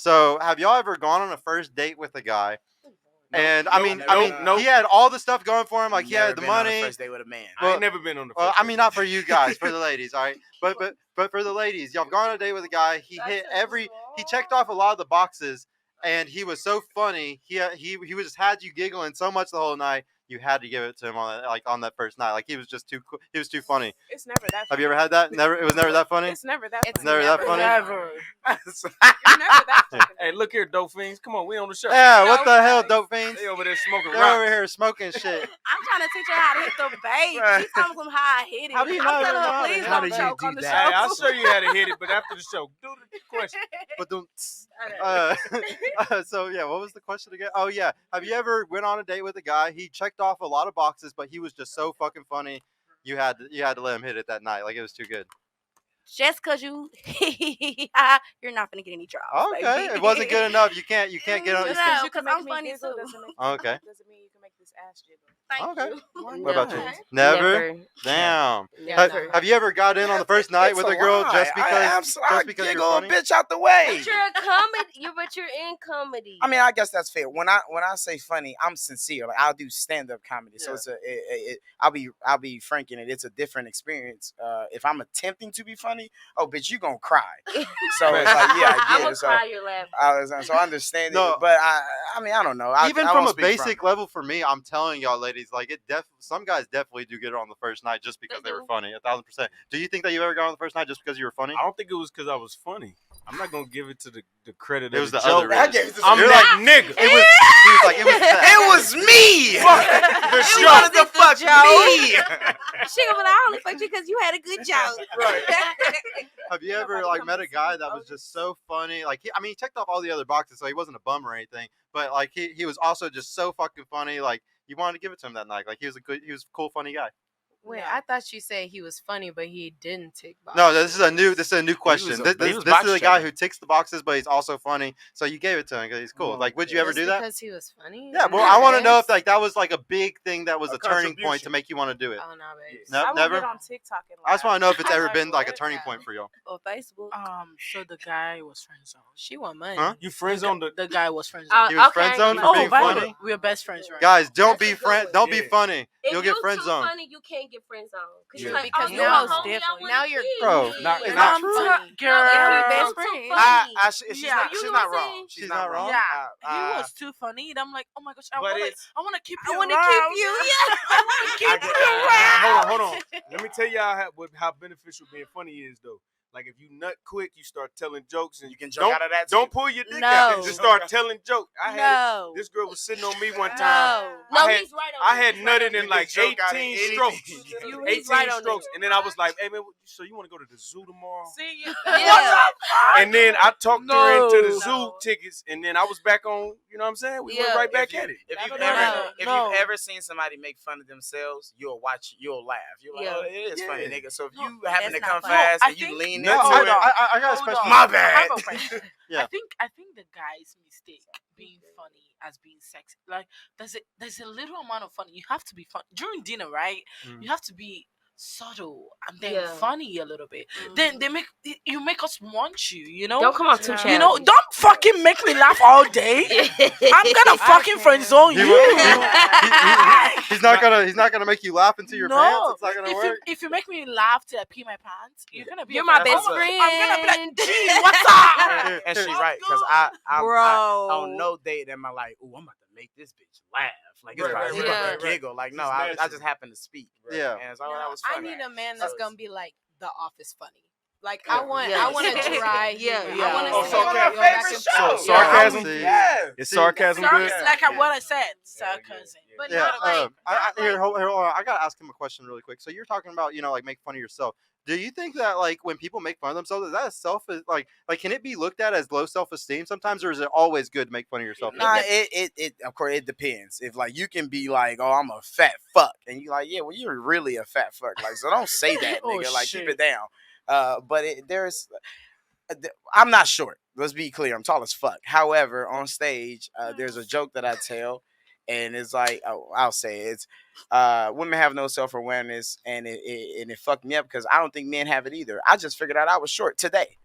So, have y'all ever gone on a first date with a guy? And Nope. he had all the stuff going for him. Like he Never had the been on a money. first date with a man. I ain't never been on the first Well, I date. mean, not for you guys, for the ladies, all right. But for the ladies, y'all have gone on a date with a guy. He checked off a lot of the boxes, and he was so funny. He just had you giggling so much the whole night. You had to give it to him on that first night. Like he was just too funny. It's never that funny. Have you ever had that? Never. It was never that funny. It's never that funny. It's never that funny. Never. It's never that funny. Hey, look here, dope fiends. Come on, we on the show. Yeah, what the hell, dope fiends? They over there smoking They're rocks. over here smoking shit. I'm trying to teach her how to hit the bait. Right. She's telling them how I hit it. How do you I'm know telling how her, to- please how don't do you choke do on the that? show. Hey, I'll show you how to hit it, but after the show, do the question. But so yeah, what was the question again? Oh yeah, have you ever went on a date with a guy? He checked off a lot of boxes, but he was just so fucking funny. You had to let him hit it that night. Like it was too good. Just because you're not going to get any drops. Okay, baby. it wasn't good enough. You can't get on. No, Just you 'cause can make I'm me funny giggle too. doesn't make Okay. doesn't mean you can make this ass jiggle. Thank Okay. you. What about you? Okay. Never. Damn. Never. Have you ever got in on the first night It's with a girl lie. just because I you're giggle funny? a bitch out the way. But you're a comedy. But you're in comedy. I mean, I guess that's fair. When I say funny, I'm sincere. Like I'll do stand up comedy, so I'll be frank in it. It's a different experience. If I'm attempting to be funny, oh bitch, you gonna cry. So it's like I'm yeah. gonna So cry. You're laughing. so I understand No. it, but I mean I don't know. Even I from won't a speak basic level, for me, I'm telling y'all, ladies, like some guys definitely do get it on the first night just because they were funny, 1,000%. Do you think that you ever got on the first night just because you were funny? I don't think it was because I was funny. I'm not gonna give it to the credit. It of was the the joke. other I gave it to I'm You're that nigga. It was. He was like, it was. It was me. The She show. wanted to fuck joke. me. She gonna be like, I only fucked you because you had a good joke. Right. Have you ever like met a guy that was just so funny? Like, he checked off all the other boxes, so he wasn't a bum or anything. But like, he was also just so fucking funny. Like, you wanted to give it to him that night. Like, he was a cool, funny guy. Wait, I thought you said he was funny, but he didn't tick boxes. No, this is a new question. was This box is a guy checking. who ticks the boxes, but he's also funny. So you gave it to him because he's cool. Like, would you ever Just do that? because he was funny? Yeah, well, I want to know if like that was like a big thing that was A a turning point contribution. to make you want to do it. Oh no, babe. No, I will never? get on TikTok and I just want to know if it's laugh. ever I'm been like a what turning now? point for y'all. Or Facebook. So the guy was friend zoned. She want money. Huh? You friends on the. The guy was friend zoned. He was Okay. friend zoned for Oh, being by the funny. way, we're best friends right Guys, don't That's be a good friend. one. Don't be Yeah. funny. If You'll get you friend too zoned. funny, you can't get friend zoned. Cause Yeah. you're like, Because oh, now you're a it's homie, different. I wanna Now you're- keep Bro, you. not- Yeah. it's not I'm true. funny. No, Girl. if we you're best too friends. funny. She's Yeah. not. You She's know not what I'm wrong. saying? She's not wrong. Yeah, Uh, he was too funny. And I'm like, oh my gosh, I but want it's- to keep I you want to around. keep you. Yeah. I want to keep I you get- around. Hold on. Let me tell y'all how beneficial being funny is, though. Like if you nut quick, you start telling jokes, and You can joke don't out of that. don't too. pull your dick No. out. Just start telling jokes. I had No. this girl was sitting on me one time. No. No, I had- he's right on I that. had He's right nutted on in that. like joke out of 18 anything. strokes. He's right 18 on strokes, that. and then I was like, "Hey man, so you want to go to the zoo tomorrow?" See, Yeah. And then I talked her into the No. zoo tickets, and then I was back on. You know what I'm saying? We went Yeah. right back If you- at it. If you've No, ever, no. you've ever seen somebody make fun of themselves, you'll laugh. You're like, Yeah. oh, it is funny, Yeah. nigga. So if No, you happen to that's come not funny. fast No, I and you think- lean No, into Hold it, on. I got a Hold special. on. My I bad. have a question. Yeah. I think the guy's mistake being funny as being sexy. Like there's a little amount of funny. You have to be fun during dinner, right? Mm. You have to be subtle and then Yeah. funny a little bit. Then you make us want you. You know. Don't come off too Yeah. childish. You know, don't fucking make me laugh all day. I'm gonna fucking friend zone He you. will- he's not gonna make you laugh into your pants. It's not gonna if work. if you make me laugh till I pee my pants, you're gonna be. You're a my friend. best I'm friend. gonna be like, G, what's up? and she's Let's right because Bro. on no date am I like, ooh, I'm about to make this bitch laugh. Like it's Right, about right, to right, right. giggle. Like no, It's I natural. just happened to speak. Yeah. And so that was I funny. need a man that's gonna be like The Office funny. Like Yeah. I want Yes. to try. Yeah, humor. yeah. I want to Oh, see so it my go back favorite and show. forth. So sarcasm? See. Yeah. Is sarcasm good? Like what I said, sarcasm. But Yeah. not like. Here, hold on. I gotta ask him a question really quick. So you're talking about, like make fun of yourself. Do you think that like when people make fun of themselves, is that like can it be looked at as low self-esteem sometimes, or is it always good to make fun of yourself? Nah, it of course it depends. If like you can be like, oh, I'm a fat fuck, and you like, yeah, well, you're really a fat fuck. Like, so don't say that, Oh, nigga. Like, shit. keep it down. But I'm not short. Let's be clear. I'm tall as fuck. However, on stage, there's a joke that I tell, And it's like, I'll say it's women have no self-awareness, and it fucked me up because I don't think men have it either. I just figured out I was short today.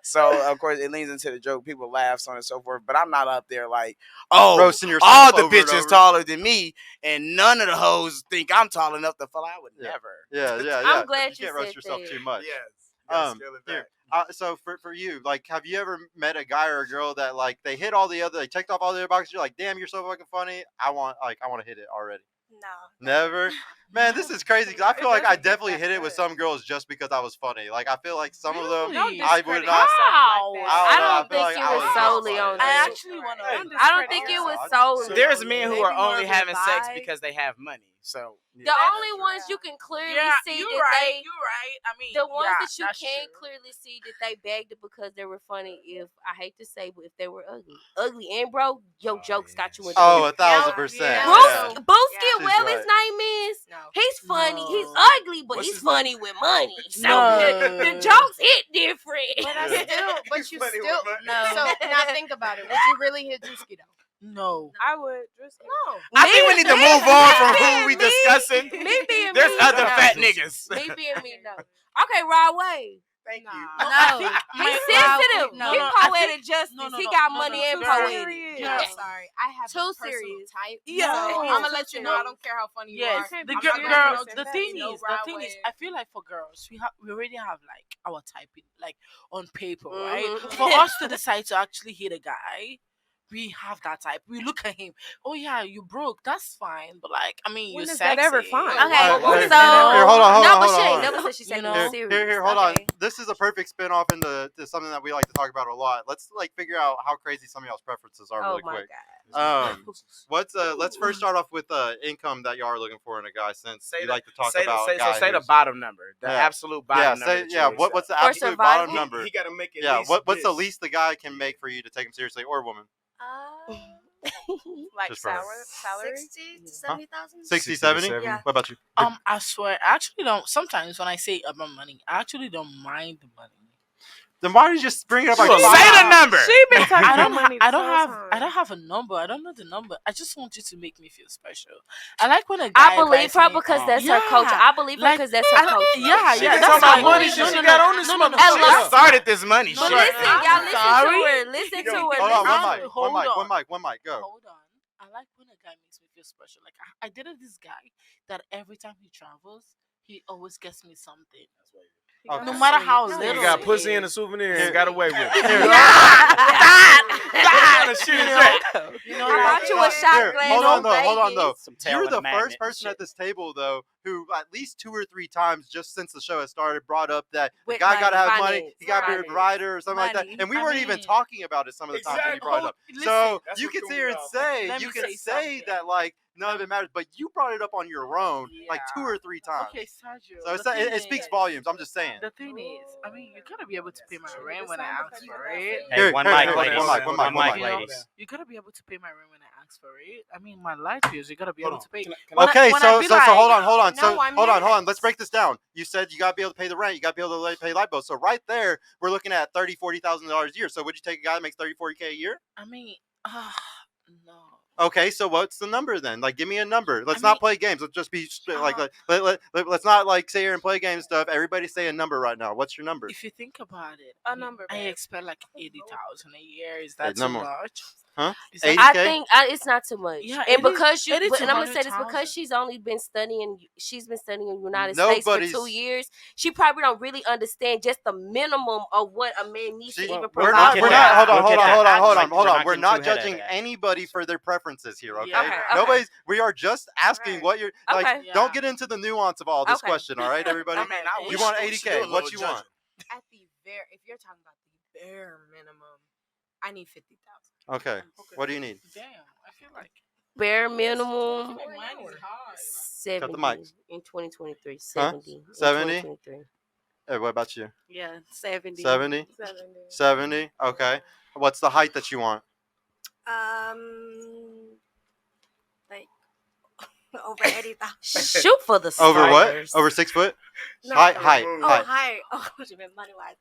So of course it leans into the joke. People laugh, so on and so forth. But I'm not up there like, oh, Roasting yourself all the over and bitches over. taller than me, and none of the hoes think I'm tall enough to fall. I would Yeah. never. Yeah. I'm glad you you can't roast said yourself that. too much. Yes. Here, so for you, like, have you ever met a guy or a girl that like they checked off all the other boxes? You're like, damn, you're so fucking funny. I want to hit it already. No. Never. Man, this is crazy because I feel like I definitely hit it with some girls just because I was funny. Like I feel like some of them Really? I would not. How? I don't feel think like it I was was solely funny. on I that. actually want Hey. to. I don't think it was solely. There's on men that. who are Maybe more only of your having sex vibe. because they have money. So The only ones you can clearly see you're that right. they. You're right. I mean, The ones yeah, that you that's can true. clearly see that they begged it because they were funny. If I hate to say, but if they were ugly and broke, your jokes got you in Oh, trouble. 1,000%. Yeah. Bruce, Bruce Yeah. get She's well. right. His name is. No. He's funny. He's No. ugly, but What's he's his name? funny with money. So No. the jokes hit different. But I Yeah. still, but He's you funny with still. money. No. So now think about it. Would you really hit Drewski though? No. I would. No. I think we need to move on from who we discussing. Me being There's me. other no. fat niggas. Me being me. No. Okay, Rod Wave. Thank you. No. He's My- sensitive. No, He no, I poetic justice. no, no, he no, got no, money no, and girl. poetic. I'm Yeah. sorry. I have Too a personal serious. type. Yeah. So Too I'm gonna let you know. I serious. don't care how funny you Yes, are. the I'm girl, not gonna girl say the that. thing No is, right I way. feel like for girls, we already have like our typing, like on paper, Mhm. right? For us to decide to actually hit a guy, we have that type. We look at him. Oh yeah, you broke. That's fine, but like, I mean, When you're is that ever sexy. fine? Okay, Hey, so here, hold on, no, hold but on, she hold ain't on. never said she You taking know? it serious. Here, hold on. Okay. This is a perfect spin off into something that we like to talk about a lot. Let's like figure out how crazy some of y'all's preferences are Oh really my quick. god. Let's first start off with income that y'all are looking for in a guy, since you like to talk say about the, guy say the who's- bottom number, the Yeah. absolute bottom number. say that you yeah. accept. What's the For absolute bottom survival? number? He got to make it. Yeah. least What's the this. least the guy can make for you to take him seriously, or woman? Like Just for her. salary? 60 to 70,000. 60, 70? Yeah. What about you? I swear, I actually don't. Sometimes when I say about money, I actually don't mind the money. Then why did you just bring it up? Say Like the number. She been talking I about don't. money. I don't this have. whole I don't time. have a number. I don't know the number. I just want you to make me feel special. I like when a guy. I believe invites her me- because that's Yeah. her culture. I believe her Like, because that's her I- culture. Yeah, She yeah. been That's talking about my money money. since she got on this motherfucker. Hey, She look. started this money. No, But shit. listen, I'm y'all listen sorry. to her. Listen to her. hold on, Listen. one mic, Hold on. one mic, go. Hold on. I like when a guy makes me feel special. Like I dated this guy that every time he travels, he always gets me something. Okay. No matter how No, little. You got it pussy is. and a souvenir Here. and got away with it. Here. What kind of shit is that? You know, I like, bought you a shot Here, glass. hold on though, hold on Vegas. though. Some tail You're and a the magnet first and person shit. at this table though who at least 2 or 3 times just since the show has started brought up that the With guy gotta have money, money, finance, he gotta be a finance, rider or something like money. that. And we I weren't even mean- talking about it some of the times that he brought it up. Listen, So that's you what can threw sit me here and off. say, Let you me can say say something. that like none of it matters, but you brought it up on your own like 2 or 3 times. Okay, Sergio. So the thing it speaks is- volumes. I'm just saying. The thing is, I mean, you gotta be able to pay my rent when I ask for it. Hey, Here, one here, mic, here, ladies. one mic, one mic, one mic. ladies. You gotta be able to pay my rent when I ask for it. I mean, my light bills, you gotta be able to pay. Okay, when so be so like- hold on. No, So I'm hold on. next. Let's break this down. You said you gotta be able to pay the rent. You gotta be able to pay light bills. So right there, we're looking at $30,000-$40,000 a year. So would you take a guy that makes $30,000-$40,000 a year? I mean, no. Okay, so what's the number then? Like, give me a number. Let's I not mean- play games. Let's just be let's not like sit here and play game stuff. Everybody say a number right now. What's your number? If you think about it, A number, I babe. expect like 80,000 a year. Is that no too more. much? Huh? Is that- 80? I 80K? think it's not too much. Yeah, and it is- because you, it is but, and I'm gonna say this 200,000. because she's only been studying. She's been studying in the United States for Nobody's- 2 years. She probably don't really understand just the minimum of what a man needs to See, even we're provide. not. We're Hold not- on. we'll get that. Hold Like, on. we're We're not not getting too judging ahead of that. anybody for their preferences here. Okay. Yeah. Okay. Nobody's. We are just asking Right. what you're like. Okay. Don't Yeah. get into the nuance of all this Okay. question. All right, everybody. I mean, I You wish want we 80K? should do a What little you want? judging. At the if you're talking about the bare minimum, I need 50,000. Okay. What do you need? Damn, I feel like Bare minimum mine is hard. 70 mics. in 2023. Huh? 70 in 70? 2023. Hey, what about you? Yeah, 70. 70? 70? Okay. What's the height that you want? Like over 80,000. Shoot for the Over what? stars. Over 6 foot? No. Height. Oh, Height. hi. Oh, what you mean money wise?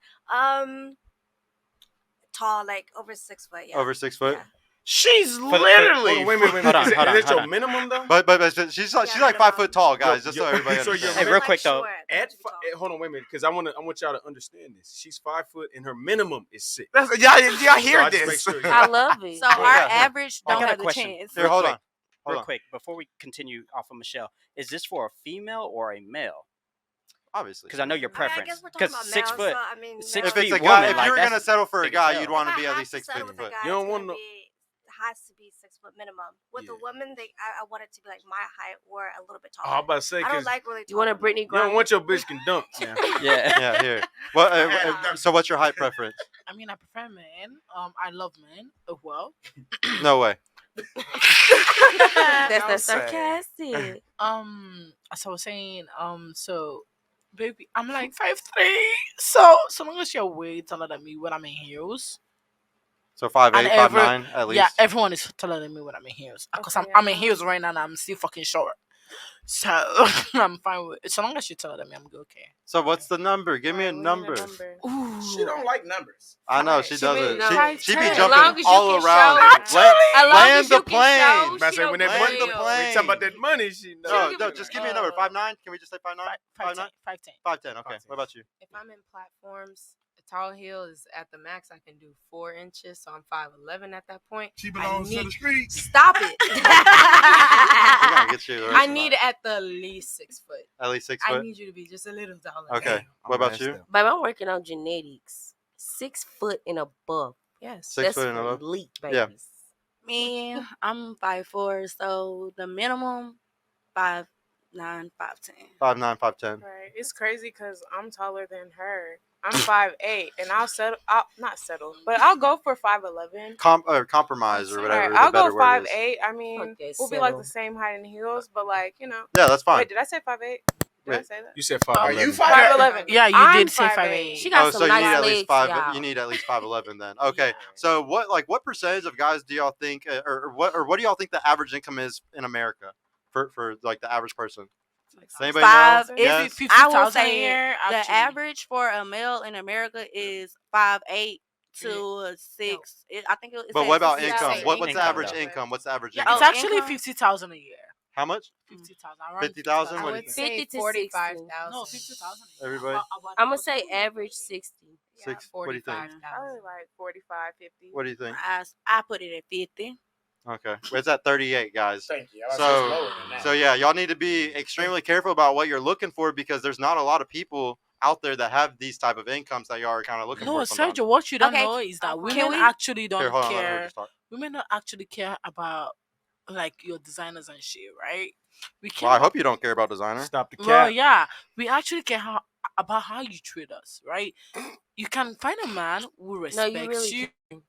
Tall, like over 6 foot. Yeah. Over 6 foot. Yeah. She's the- literally. Hold on, wait. Hold on, Is hold on, that hold your on. minimum though? But she's like 5 foot tall, guys. Just so everybody So you're understands. Hey, real quick though. Hold on, wait a minute, because I want y'all to understand this. She's 5 foot and her minimum is 6. Y'all So hear I just this? make sure I love it. So Yeah, our yeah. average I don't got a have the question. chance. Here, hold quick. on. Hold Real on. quick, before we continue off of Michelle, is this for a female or a male? Obviously. Because I know your I mean, I preference. guess we're talking Because about 6 males, foot. so, I mean, 6 If it's feet a guy, woman, if like, you're that's gonna settle for a big as guy, hell. you'd want to if be I at have least to 6 settle feet. with a guy, You don't it's want gonna no- be has to be 6 foot minimum. With Yeah. the women, I want it to be like my height or a little bit Oh, I'm taller. about to say, I don't because like really. You want a tall Britney you don't Griner? want your bitch can dunk. Yeah. Yeah, here. Well, so what's your height preference? I mean, I prefer men. I love men as well. No way. That's Don't not say. sarcastic. As I was saying, so, baby, I'm like 5'3", so long as your weight taller than me when I'm in heels. So 5'8", And every- 5'9", at least. Yeah, everyone is taller than me when I'm in heels. Because Okay, I'm in heels right now and I'm still fucking short. So I'm fine with it. So long as you're taller than me, I'm good. Okay. So what's the number? Give me a Right, we need number. Ooh. She don't like numbers. I know she She be- doesn't. no, She be 5'10". As jumping long as you all can around. show- Land, As long land as the you can show, plane. But I she say, don't when that care. Land money, the when you talking about plane. that money, she No, knows. no, just give me a number. 5'9"? Can we just say 5'9"? 5'9"? 5'10". 5'10". Okay. 5'10". What about you? If I'm in platforms, a tall heel is at the max. I can do 4 inches, so I'm 5'11" at that point. She belongs to the streets. Stop it. We're gonna get you the rest I of need that. at the least 6 foot. At least 6 I foot. need you to be just a little taller. Okay. What about you? Babe, I'm working on genetics. 6 foot and above. Yes. 6 That's foot and for above. elite Yeah. babies. Me, I'm 5'4", so the minimum 5'9", 5'10". 5'9", 5'10". Right. It's crazy because I'm taller than her. I'm 5'8", and I'll not settle, but I'll go for 5'11". Compromise or whatever. Right. The I'll better go word is. 5'8". I mean, Okay, we'll be like settle. the same height in heels, but like, you know. Yeah, that's fine. Wait, did I say 5'8"? Did I Wait. say that? You said Are you 5'11". 5'11"? Yeah, you I'm did say 5'8". 5'8". She got Oh, some so you nice need at legs, least 5. y'all. You need at least 5'11" then. Okay. Yeah. So what percentage of guys do y'all think, or what do y'all think the average income is in America for like the average person? Does anybody Five. know? If Yes. it- I will 50,000 a say year, the actually. average for a male in America is 5'8" to 6. I think it But says what about 60,000. income? What's the Income, average though. income? What's the average Yeah, income? it's Oh, actually income? 50,000 a year. How much? 50,000. Around 50,000? I What do you would think? say 50 to 45,000. No, 50,000. Everybody? I'm gonna say average 60. Yeah, 6. What do you think? 45,000. Probably like 45, 50. What do you think? I put it at 50. Okay. Well, it's at 38, guys. Thank you. So yeah, y'all need to be extremely careful about what you're looking for because there's not a lot of people out there that have these type of incomes that y'all are kind of looking No, for. sometimes. Sergio, what you don't Okay, know is that can women we- actually don't Here, hold on. Let her care. just talk. Women don't actually care about like your designers and shit, right? We care. Well, I hope you don't care about designer. Stop the cap. Well, yeah, we actually care about how you treat us, right? You can find a man who No, respects you really you,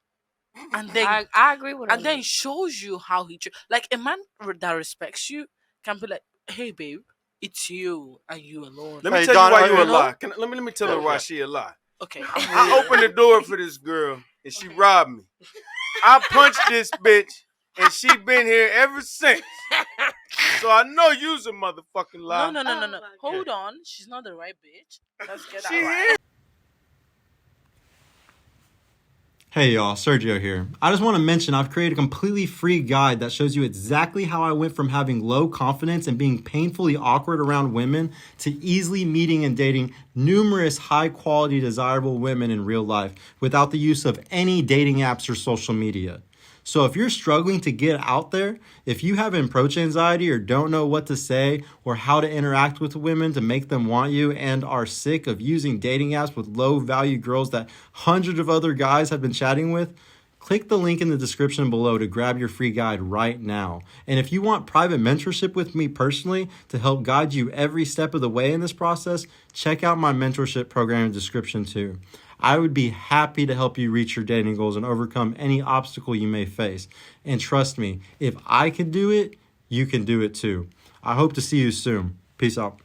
and then I agree with her. and then shows you how he like a man that respects you can be like, hey babe, it's you and you alone. Let me Hey, tell Don, you why you a you know? lie. Let me tell her Yeah, why yeah. she a lie. Okay, I opened the door for this girl and she robbed me. I punched this bitch and she been here ever since. So I know you's a motherfucking lie. no. Oh my Hold on, she's not the right bitch. Let's get that She right. here. Hey y'all, Sergio here. I just want to mention I've created a completely free guide that shows you exactly how I went from having low confidence and being painfully awkward around women to easily meeting and dating numerous high quality desirable women in real life without the use of any dating apps or social media. So if you're struggling to get out there, if you have approach anxiety or don't know what to say or how to interact with women to make them want you and are sick of using dating apps with low value girls that hundreds of other guys have been chatting with, click the link in the description below to grab your free guide right now. And if you want private mentorship with me personally to help guide you every step of the way in this process, check out my mentorship program in the description too. I would be happy to help you reach your dating goals and overcome any obstacle you may face. And trust me, if I can do it, you can do it too. I hope to see you soon. Peace out.